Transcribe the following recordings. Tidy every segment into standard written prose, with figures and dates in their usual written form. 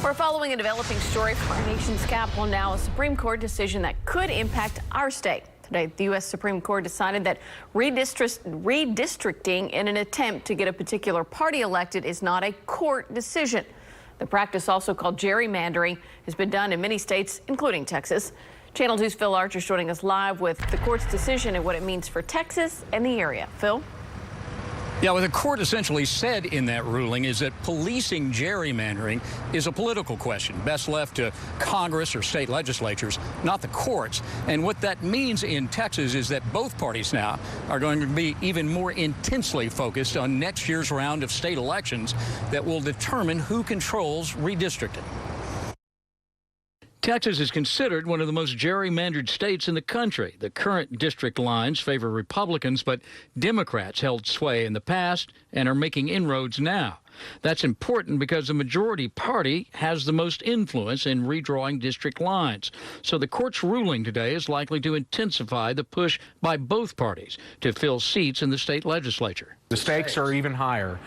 We're following a developing story from our nation's capital now, a Supreme Court decision that could impact our state. Today, the U.S. Supreme Court decided that redistricting in an attempt to get a particular party elected is not a court decision. The practice, also called gerrymandering, has been done in many states, including Texas. Channel 2's Phil Archer is joining us live with the court's decision and what it means for Texas and the area. Phil? Yeah, what the court essentially said in that ruling is that policing gerrymandering is a political question, best left to Congress or state legislatures, not the courts. And what that means in Texas is that both parties now are going to be even more intensely focused on next year's round of state elections that will determine who controls redistricting. Texas is considered one of the most gerrymandered states in the country. The current district lines favor Republicans, but Democrats held sway in the past and are making inroads now. That's important because the majority party has the most influence in redrawing district lines. So the court's ruling today is likely to intensify the push by both parties to fill seats in the state legislature. The stakes are even higher.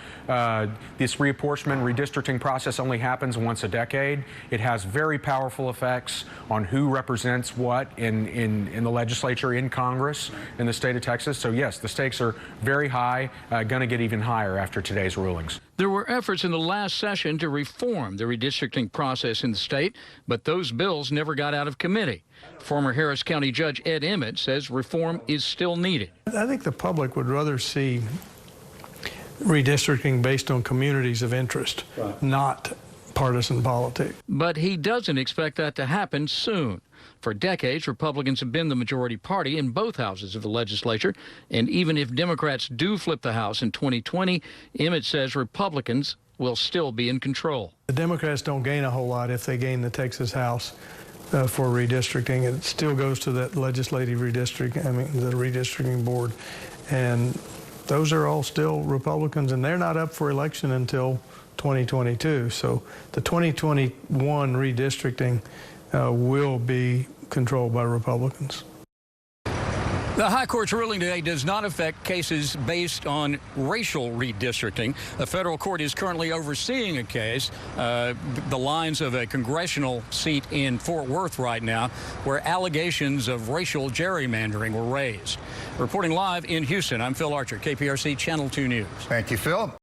This reapportionment redistricting process only happens once a decade. It has very powerful effects on who represents what in the legislature, in Congress, in the state of Texas. So yes, the stakes are very high, going to get even higher after today's rulings. There were efforts in the last session to reform the redistricting process in the state, but those bills never got out of committee. Former Harris County Judge Ed Emmett says reform is still needed. I think the public would rather see redistricting based on communities of interest, not partisan politics. But he doesn't expect that to happen soon. For decades, Republicans have been the majority party in both houses of the legislature, and even if Democrats do flip the House in 2020, Emmett says Republicans will still be in control. The Democrats don't gain a whole lot if they gain the Texas House for redistricting. It still goes to that legislative the redistricting board, and those are all still Republicans, and they're not up for election until 2022. So the 2021 redistricting will be controlled by Republicans. The High Court's ruling today does not affect cases based on racial redistricting. The federal court is currently overseeing a case, the lines of a congressional seat in Fort Worth right now, where allegations of racial gerrymandering were raised. Reporting live in Houston, I'm Phil Archer, KPRC Channel 2 News. Thank you, Phil.